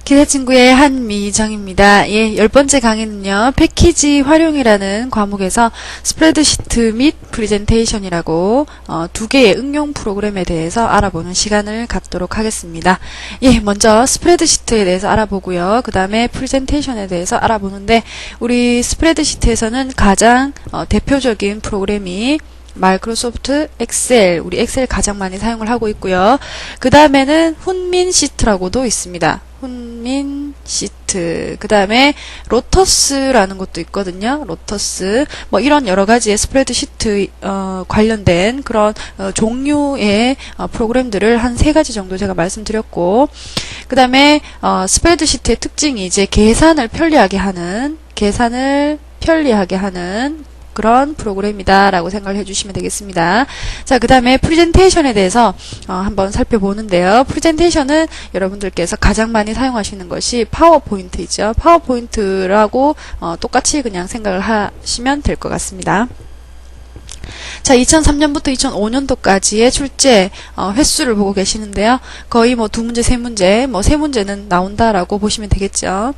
기대 친구의 한미정입니다. 예, 10번째 강의는요, 패키지 활용이라는 과목에서 스프레드시트 및 프리젠테이션이라고 두 개의 응용 프로그램에 대해서 알아보는 시간을 갖도록 하겠습니다. 예, 먼저 스프레드시트에 대해서 알아보고요. 그 다음에 프리젠테이션에 대해서 알아보는데, 우리 스프레드시트에서는 가장 대표적인 프로그램이 마이크로소프트 엑셀, 우리 엑셀 가장 많이 사용을 하고 있고요. 그 다음에는 훈민 시트라고도 있습니다. 훈민 시트. 그 다음에 로터스라는 것도 있거든요. 로터스. 뭐 이런 여러 가지의 스프레드 시트 관련된 그런 종류의 프로그램들을 한 3가지 정도 제가 말씀드렸고, 그 다음에 스프레드 시트의 특징이 이제 계산을 편리하게 하는 그런 프로그램이다 라고 생각을 해주시면 되겠습니다. 자, 그 다음에 프레젠테이션에 대해서 한번 살펴보는데요. 프레젠테이션은 여러분들께서 가장 많이 사용하시는 것이 파워포인트이죠. 파워포인트라고 똑같이 그냥 생각을 하시면 될 것 같습니다. 자, 2003년부터 2005년도까지의 출제 횟수를 보고 계시는데요. 거의 뭐 2문제, 3문제, 뭐 3문제는 나온다라고 보시면 되겠죠.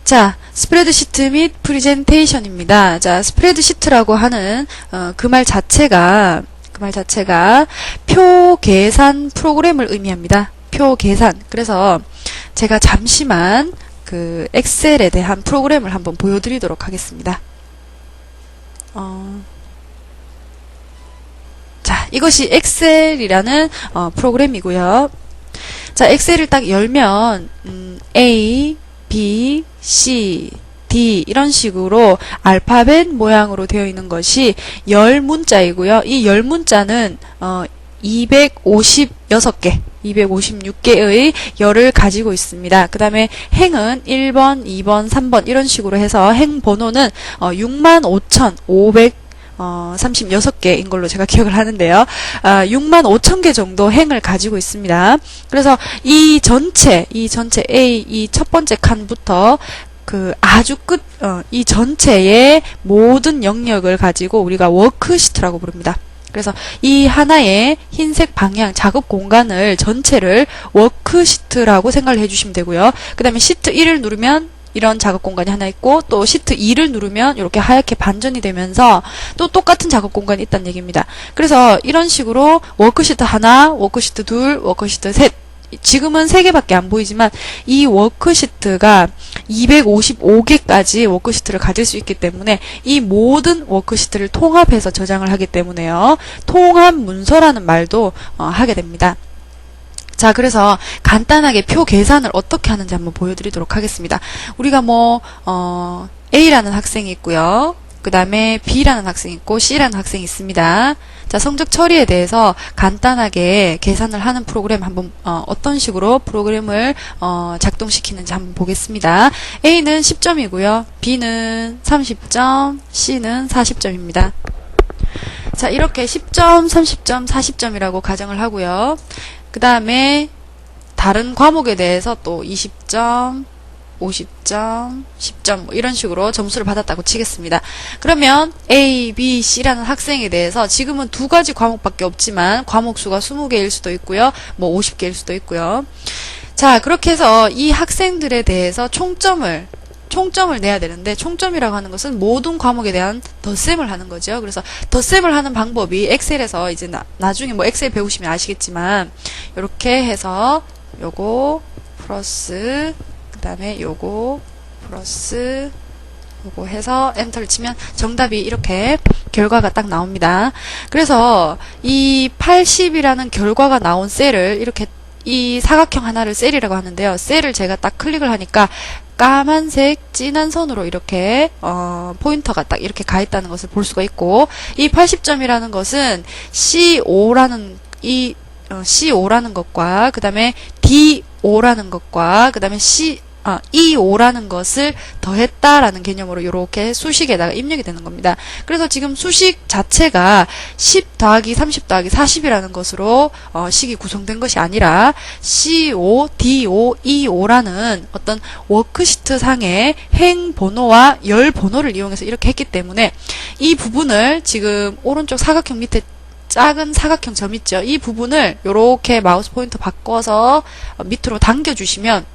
자, 스프레드시트 및 프리젠테이션입니다. 자, 스프레드시트라고 하는 그 말 자체가 표 계산 프로그램을 의미합니다. 표 계산. 그래서 제가 잠시만 그 엑셀에 대한 프로그램을 한번 보여드리도록 하겠습니다. 자, 이것이 엑셀이라는 프로그램이고요. 자, 엑셀을 딱 열면 A, B, C, D 이런 식으로 알파벳 모양으로 되어 있는 것이 열 문자이고요. 이 열 문자는 256개, 256개의 열을 가지고 있습니다. 그 다음에 행은 1번, 2번, 3번 이런 식으로 해서 행 번호는 65,536개인 걸로 제가 기억을 하는데요. 65,000개 정도 행을 가지고 있습니다. 그래서 이 전체 A, 이 첫 번째 칸부터 그 아주 끝, 이 전체의 모든 영역을 가지고 우리가 워크시트라고 부릅니다. 그래서 이 하나의 흰색 방향 작업 공간을 전체를 워크시트라고 생각을 해주시면 되고요. 그 다음에 시트 1을 누르면 이런 작업 공간이 하나 있고, 또 시트 2를 누르면 이렇게 하얗게 반전이 되면서 또 똑같은 작업 공간이 있다는 얘기입니다. 그래서 이런 식으로 워크시트 하나, 워크시트 둘, 워크시트 셋, 지금은 3개밖에 안 보이지만 이 워크시트가 255개까지 워크시트를 가질 수 있기 때문에 이 모든 워크시트를 통합해서 저장을 하기 때문에요. 통합 문서라는 말도 하게 됩니다. 자, 그래서 간단하게 표 계산을 어떻게 하는지 한번 보여드리도록 하겠습니다. 우리가 A라는 학생이 있고요. 그 다음에 B라는 학생이 있고 C라는 학생이 있습니다. 자, 성적 처리에 대해서 간단하게 계산을 하는 프로그램 한번 어떤 식으로 프로그램을 작동시키는지 한번 보겠습니다. A는 10점이고요. B는 30점, C는 40점입니다. 자, 이렇게 10점, 30점, 40점이라고 가정을 하고요. 그 다음에 다른 과목에 대해서 또 20점, 50점, 10점 뭐 이런 식으로 점수를 받았다고 치겠습니다. 그러면 A, B, C라는 학생에 대해서 지금은 2가지 과목밖에 없지만 과목 수가 20개일 수도 있고요. 뭐 50개일 수도 있고요. 자, 그렇게 해서 이 학생들에 대해서 총점을 내야 되는데, 총점이라고 하는 것은 모든 과목에 대한 덧셈을 하는 거죠. 그래서 덧셈을 하는 방법이 엑셀에서 이제 나중에 뭐 엑셀 배우시면 아시겠지만 이렇게 해서 요거 플러스 그 다음에 요거 플러스 요거 해서 엔터를 치면 정답이 이렇게 결과가 딱 나옵니다. 그래서 이 80이라는 결과가 나온 셀을 이렇게 이 사각형 하나를 셀이라고 하는데요. 셀을 제가 딱 클릭을 하니까 까만색 진한 선으로 이렇게 포인터가 딱 이렇게 가 있다는 것을 볼 수가 있고, 이 80점이라는 것은 C5라는 C5라는 것과 그 다음에 D5라는 것과 그 다음에 E5라는 것을 더했다라는 개념으로 이렇게 수식에다가 입력이 되는 겁니다. 그래서 지금 수식 자체가 10 더하기 30 더하기 40이라는 것으로 식이 구성된 것이 아니라 C5, D5, E5라는 어떤 워크시트 상의 행 번호와 열 번호를 이용해서 이렇게 했기 때문에 이 부분을 지금 오른쪽 사각형 밑에 작은 사각형 점 있죠. 이 부분을 요렇게 마우스 포인터 바꿔서 밑으로 당겨주시면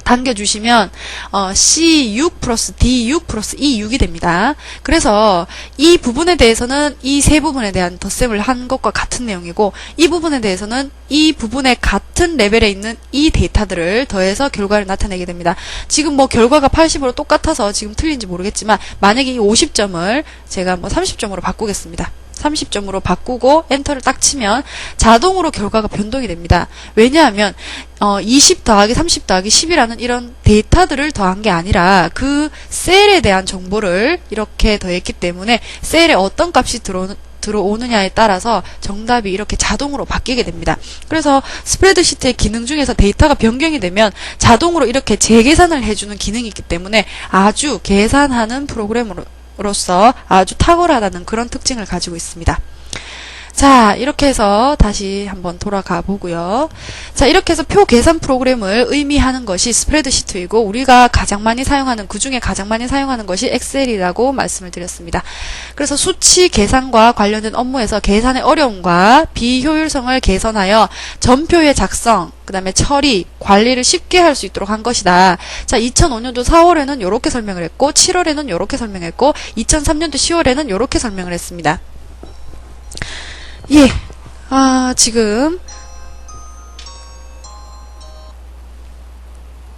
C6 플러스 D6 플러스 E6이 됩니다. 그래서 이 부분에 대해서는 이 세 부분에 대한 덧셈을 한 것과 같은 내용이고, 이 부분에 대해서는 이 부분에 같은 레벨에 있는 이 데이터들을 더해서 결과를 나타내게 됩니다. 지금 뭐 결과가 80으로 똑같아서 지금 틀린지 모르겠지만, 만약에 이 50점을 제가 뭐 30점으로 바꾸겠습니다. 30점으로 바꾸고 엔터를 딱 치면 자동으로 결과가 변동이 됩니다. 왜냐하면 20 더하기 30 더하기 10이라는 이런 데이터들을 더한 게 아니라 그 셀에 대한 정보를 이렇게 더했기 때문에 셀에 어떤 값이 들어오느냐에 따라서 정답이 이렇게 자동으로 바뀌게 됩니다. 그래서 스프레드시트의 기능 중에서 데이터가 변경이 되면 자동으로 이렇게 재계산을 해주는 기능이 있기 때문에 아주 계산하는 프로그램으로서 아주 탁월하다는 그런 특징을 가지고 있습니다. 자, 이렇게 해서 다시 한번 돌아가 보고요. 자, 이렇게 해서 표 계산 프로그램을 의미하는 것이 스프레드시트이고, 우리가 가장 많이 사용하는, 그 중에 가장 많이 사용하는 것이 엑셀이라고 말씀을 드렸습니다. 그래서 수치 계산과 관련된 업무에서 계산의 어려움과 비효율성을 개선하여 전표의 작성, 그 다음에 처리, 관리를 쉽게 할 수 있도록 한 것이다. 자, 2005년도 4월에는 이렇게 설명을 했고, 7월에는 이렇게 설명했고, 2003년도 10월에는 이렇게 설명을 했습니다. 예, 지금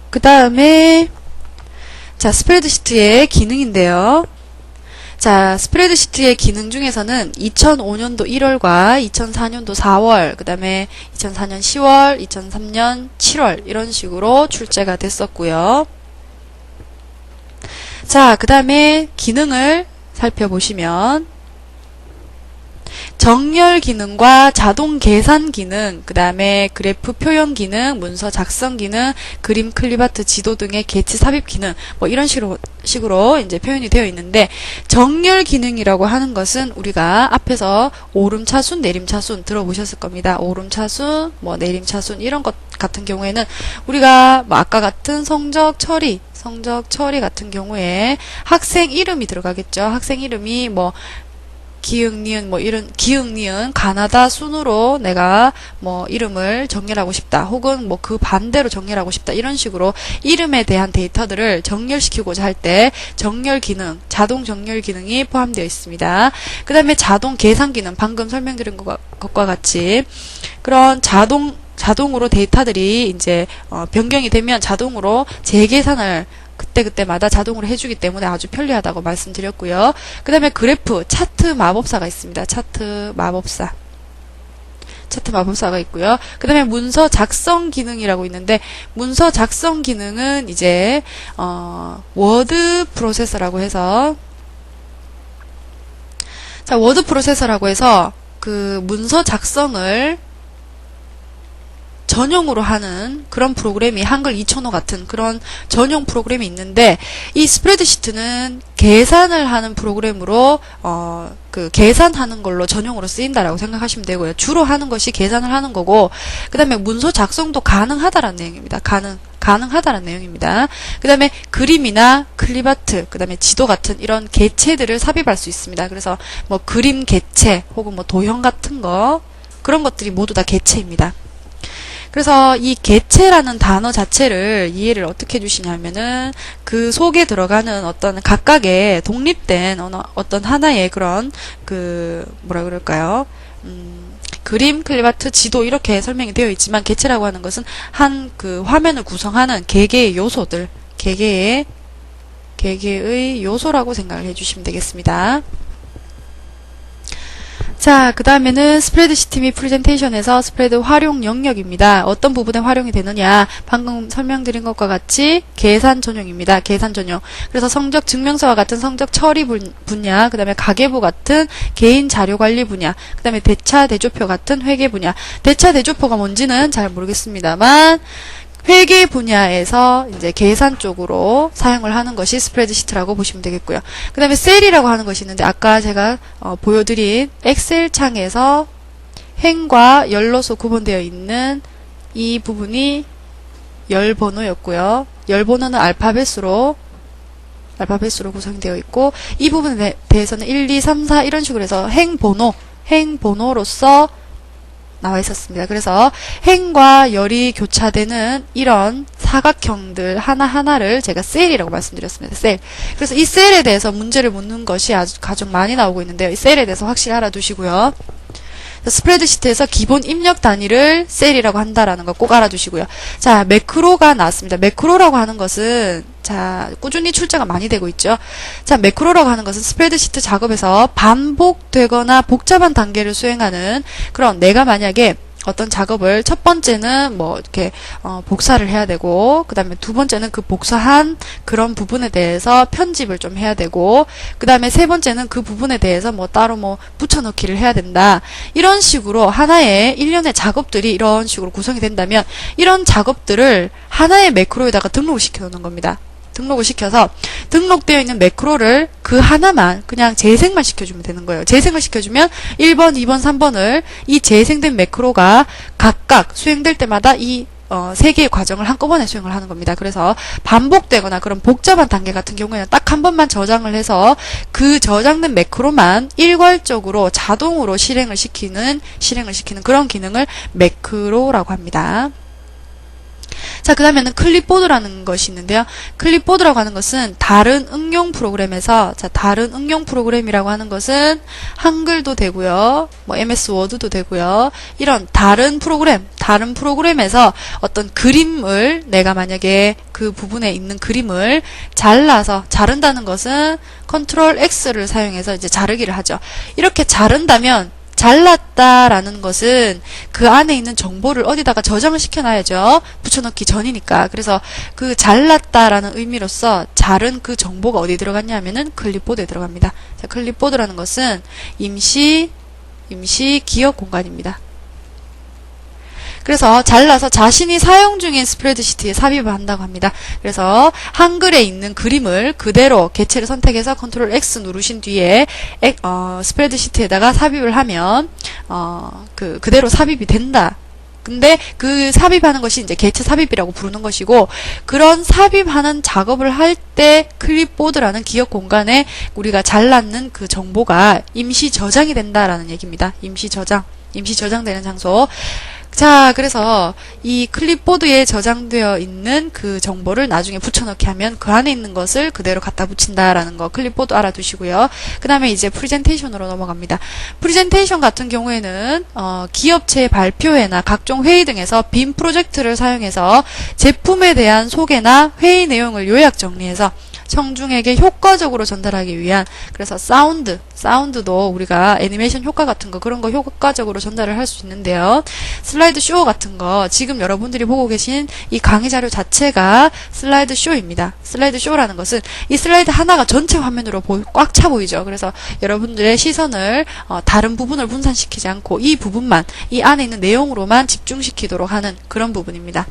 그 다음에 자, 스프레드시트의 기능인데요. 자, 스프레드시트의 기능 중에서는 2005년도 1월과 2004년도 4월, 그 다음에 2004년 10월, 2003년 7월 이런 식으로 출제가 됐었고요. 자, 그 다음에 기능을 살펴보시면 정렬 기능과 자동 계산 기능, 그 다음에 그래프 표현 기능, 문서 작성 기능, 그림 클립아트 지도 등의 개치 삽입 기능, 뭐 이런 식으로 이제 표현이 되어 있는데, 정렬 기능이라고 하는 것은 우리가 앞에서 오름차순, 내림차순 들어보셨을 겁니다. 오름차순, 뭐 내림차순 이런 것 같은 경우에는 우리가 뭐 아까 같은 성적 처리 같은 경우에 학생 이름이 들어가겠죠. 학생 이름이 뭐 기역, 니은, 뭐 이런, 기역, 니은, 가나다 순으로 내가 뭐 이름을 정렬하고 싶다. 혹은 뭐 그 반대로 정렬하고 싶다. 이런 식으로 이름에 대한 데이터들을 정렬시키고자 할 때 정렬 기능, 자동 정렬 기능이 포함되어 있습니다. 그 다음에 자동 계산 기능, 방금 설명드린 것과 같이 그런 자동으로 데이터들이 이제 변경이 되면 자동으로 재계산을 그때마다 자동으로 해주기 때문에 아주 편리하다고 말씀드렸고요. 그 다음에 그래프, 차트 마법사가 있습니다. 차트 마법사가 있고요. 그 다음에 문서 작성 기능이라고 있는데, 문서 작성 기능은 이제 워드 프로세서라고 해서, 자, 워드 프로세서라고 해서 그 문서 작성을 전용으로 하는 그런 프로그램이 한글 2005 같은 그런 전용 프로그램이 있는데, 이 스프레드시트는 계산을 하는 프로그램으로 그 계산하는 걸로 전용으로 쓰인다라고 생각하시면 되고요. 주로 하는 것이 계산을 하는 거고, 그 다음에 문서 작성도 가능하다라는 내용입니다. 가능하다라는 내용입니다. 그 다음에 그림이나 클립아트, 그 다음에 지도 같은 이런 개체들을 삽입할 수 있습니다. 그래서 뭐 그림 개체 혹은 뭐 도형 같은 거, 그런 것들이 모두 다 개체입니다. 그래서 이 개체라는 단어 자체를 이해를 어떻게 해주시냐면은 그 속에 들어가는 어떤 각각의 독립된 어떤 하나의 그런 그 뭐라 그럴까요? 그림, 클립아트, 지도 이렇게 설명이 되어 있지만, 개체라고 하는 것은 한 그 화면을 구성하는 개개의 요소들, 개개의 요소라고 생각을 해주시면 되겠습니다. 자, 그 다음에는 스프레드시트 및 프레젠테이션에서 스프레드 활용 영역입니다. 어떤 부분에 활용이 되느냐, 방금 설명드린 것과 같이 계산 전용입니다. 계산 전용. 그래서 성적 증명서와 같은 성적 처리 분야, 그 다음에 가계부 같은 개인 자료 관리 분야, 그 다음에 대차 대조표 같은 회계 분야. 대차 대조표가 뭔지는 잘 모르겠습니다만, 회계 분야에서 이제 계산 쪽으로 사용을 하는 것이 스프레드시트라고 보시면 되겠고요. 그 다음에 셀이라고 하는 것이 있는데, 아까 제가 보여드린 엑셀 창에서 행과 열로서 구분되어 있는 이 부분이 열 번호였고요. 열 번호는 알파벳으로 구성되어 있고, 이 부분에 대해서는 1, 2, 3, 4 이런 식으로 해서 행 번호, 행 번호로서 나와 있었습니다. 그래서 행과 열이 교차되는 이런 사각형들 하나하나를 제가 셀이라고 말씀드렸습니다. 셀. 그래서 이 셀에 대해서 문제를 묻는 것이 아주 가장 많이 나오고 있는데요. 이 셀에 대해서 확실히 알아두시고요. 스프레드시트에서 기본 입력 단위를 셀이라고 한다라는 거 꼭 알아두시고요. 자, 매크로가 나왔습니다. 매크로라고 하는 것은 자, 꾸준히 출제가 많이 되고 있죠. 자, 매크로라고 하는 것은 스프레드시트 작업에서 반복되거나 복잡한 단계를 수행하는 그런 내가 만약에 어떤 작업을 첫 번째는 뭐 이렇게 복사를 해야 되고 그 다음에 두 번째는 그 복사한 그런 부분에 대해서 편집을 좀 해야 되고 그 다음에 세 번째는 그 부분에 대해서 뭐 따로 뭐 붙여넣기를 해야 된다. 이런 식으로 하나의 일련의 작업들이 이런 식으로 구성이 된다면 이런 작업들을 하나의 매크로에다가 등록을 시켜 놓는 겁니다. 등록을 시켜서 등록되어 있는 매크로를 그 하나만 그냥 재생만 시켜주면 되는 거예요. 재생을 시켜주면 1번, 2번, 3번을 이 재생된 매크로가 각각 수행될 때마다 이 세 개의 과정을 한꺼번에 수행을 하는 겁니다. 그래서 반복되거나 그런 복잡한 단계 같은 경우에는 딱 한 번만 저장을 해서 그 저장된 매크로만 일괄적으로 자동으로 실행을 시키는 그런 기능을 매크로라고 합니다. 자, 그 다음에는 클립보드라는 것이 있는데요. 클립보드라고 하는 것은 다른 응용 프로그램에서, 자, 다른 응용 프로그램이라고 하는 것은 한글도 되고요, 뭐 MS 워드도 되고요, 이런 다른 프로그램에서 어떤 그림을 내가 만약에 그 부분에 있는 그림을 자른다는 것은 컨트롤 X를 사용해서 이제 자르기를 하죠. 이렇게 자른다면 잘랐다라는 것은 그 안에 있는 정보를 어디다가 저장을 시켜놔야죠. 붙여넣기 전이니까. 그래서 그 잘랐다라는 의미로서 자른 그 정보가 어디 들어갔냐 하면은 클립보드에 들어갑니다. 자, 클립보드라는 것은 임시 기억 공간입니다. 그래서 잘라서 자신이 사용 중인 스프레드시트에 삽입을 한다고 합니다. 그래서 한글에 있는 그림을 그대로 개체를 선택해서 컨트롤 X 누르신 뒤에 스프레드시트에다가 삽입을 하면 그대로 삽입이 된다. 근데 그 삽입하는 것이 이제 개체 삽입이라고 부르는 것이고, 그런 삽입하는 작업을 할 때 클립보드라는 기억 공간에 우리가 잘랐는 그 정보가 임시 저장이 된다라는 얘기입니다. 임시 저장되는 장소. 자, 그래서 이 클립보드에 저장되어 있는 그 정보를 나중에 붙여넣기 하면 그 안에 있는 것을 그대로 갖다 붙인다라는 거 클립보드 알아두시고요. 그 다음에 이제 프리젠테이션으로 넘어갑니다. 프리젠테이션 같은 경우에는 기업체 발표회나 각종 회의 등에서 빔 프로젝트를 사용해서 제품에 대한 소개나 회의 내용을 요약 정리해서 청중에게 효과적으로 전달하기 위한, 그래서 사운드도 우리가 애니메이션 효과 같은 거 그런 거 효과적으로 전달을 할 수 있는데요. 슬라이드 쇼 같은 거, 지금 여러분들이 보고 계신 이 강의 자료 자체가 슬라이드 쇼입니다. 슬라이드 쇼라는 것은 이 슬라이드 하나가 전체 화면으로 꽉 차 보이죠. 그래서 여러분들의 시선을 다른 부분을 분산시키지 않고 이 부분만, 이 안에 있는 내용으로만 집중시키도록 하는 그런 부분입니다.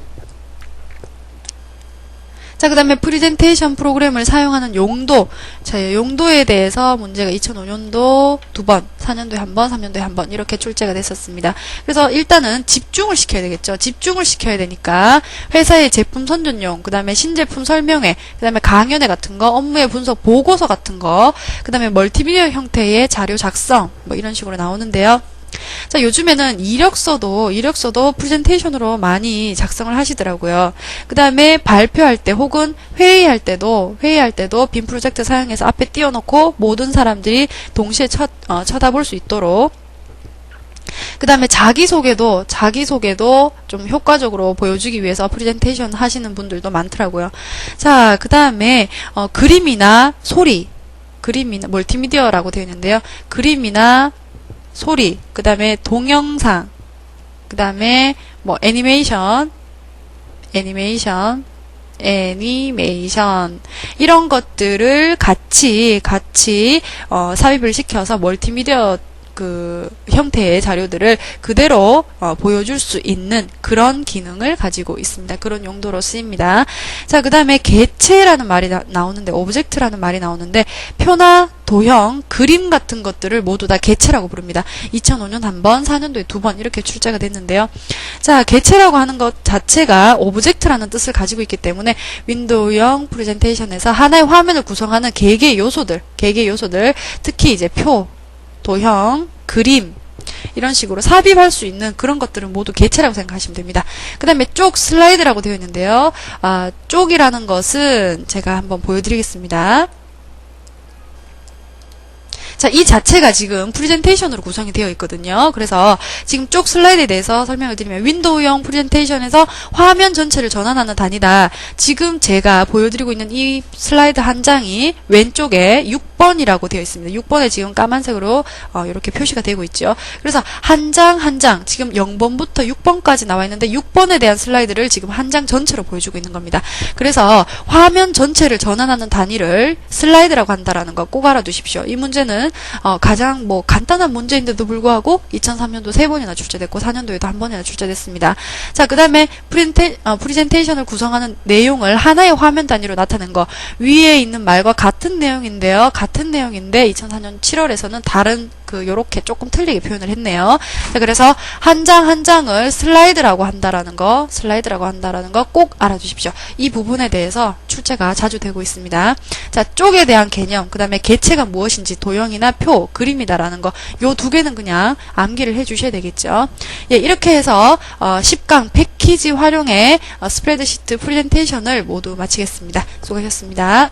자, 그 다음에 프리젠테이션 프로그램을 사용하는 용도. 자, 용도에 대해서 문제가 2005년도 2번, 4년도에 1번, 3년도에 1번 이렇게 출제가 됐었습니다. 그래서 일단은 집중을 시켜야 되겠죠. 집중을 시켜야 되니까 회사의 제품 선전용, 그 다음에 신제품 설명회, 그 다음에 강연회 같은 거, 업무의 분석 보고서 같은 거, 그 다음에 멀티미디어 형태의 자료 작성, 뭐 이런 식으로 나오는데요. 자, 요즘에는 이력서도 프레젠테이션으로 많이 작성을 하시더라고요. 그 다음에 발표할 때 혹은 회의할 때도 빔 프로젝트 사용해서 앞에 띄워놓고 모든 사람들이 동시에 쳐다볼 수 있도록. 그 다음에 자기소개도 좀 효과적으로 보여주기 위해서 프레젠테이션 하시는 분들도 많더라고요. 자, 그 다음에 그림이나 멀티미디어라고 되어 있는데요. 그림이나 소리, 그 다음에 동영상, 그 다음에 뭐 애니메이션 이런 것들을 같이 삽입을 시켜서 멀티미디어 그 형태의 자료들을 그대로 보여줄 수 있는 그런 기능을 가지고 있습니다. 그런 용도로 쓰입니다. 자, 그 다음에 개체라는 말이 나오는데, 오브젝트라는 말이 나오는데, 표나 도형, 그림 같은 것들을 모두 다 개체라고 부릅니다. 2005년 1번, 4년도에 2번 이렇게 출제가 됐는데요. 자, 개체라고 하는 것 자체가 오브젝트라는 뜻을 가지고 있기 때문에 윈도우형 프레젠테이션에서 하나의 화면을 구성하는 개개의 요소들, 특히 이제 표, 도형, 그림, 이런 식으로 삽입할 수 있는 그런 것들은 모두 개체라고 생각하시면 됩니다. 그 다음에 쪽 슬라이드라고 되어 있는데요. 쪽이라는 것은 제가 한번 보여드리겠습니다. 자, 이 자체가 지금 프레젠테이션으로 구성이 되어 있거든요. 그래서 지금 쪽 슬라이드에 대해서 설명을 드리면 윈도우형 프레젠테이션에서 화면 전체를 전환하는 단위다. 지금 제가 보여드리고 있는 이 슬라이드 한 장이 왼쪽에 6번이라고 되어 있습니다. 6번에 지금 까만색으로 이렇게 표시가 되고 있죠. 그래서 한 장 한 장, 지금 0번부터 6번까지 나와 있는데 6번에 대한 슬라이드를 지금 한 장 전체로 보여주고 있는 겁니다. 그래서 화면 전체를 전환하는 단위를 슬라이드라고 한다라는 거 꼭 알아두십시오. 이 문제는 가장 간단한 문제인데도 불구하고 2003년도 3번이나 출제됐고 4년도에도 1번이나 출제됐습니다. 자, 그 다음에 프레젠테이션을 구성하는 내용을 하나의 화면 단위로 나타낸 거, 위에 있는 말과 같은 내용인데요. 같은 내용인데 2004년 7월에서는 다른 요렇게 조금 틀리게 표현을 했네요. 자, 그래서 한 장 한 장을 슬라이드라고 한다라는 거 꼭 알아두십시오. 이 부분에 대해서 출제가 자주 되고 있습니다. 자, 쪽에 대한 개념, 그 다음에 개체가 무엇인지, 도형이나 표, 그림이다라는 거, 요 두 개는 그냥 암기를 해주셔야 되겠죠. 예, 이렇게 해서 10강 패키지 활용해 스프레드시트 프레젠테이션을 모두 마치겠습니다. 수고하셨습니다.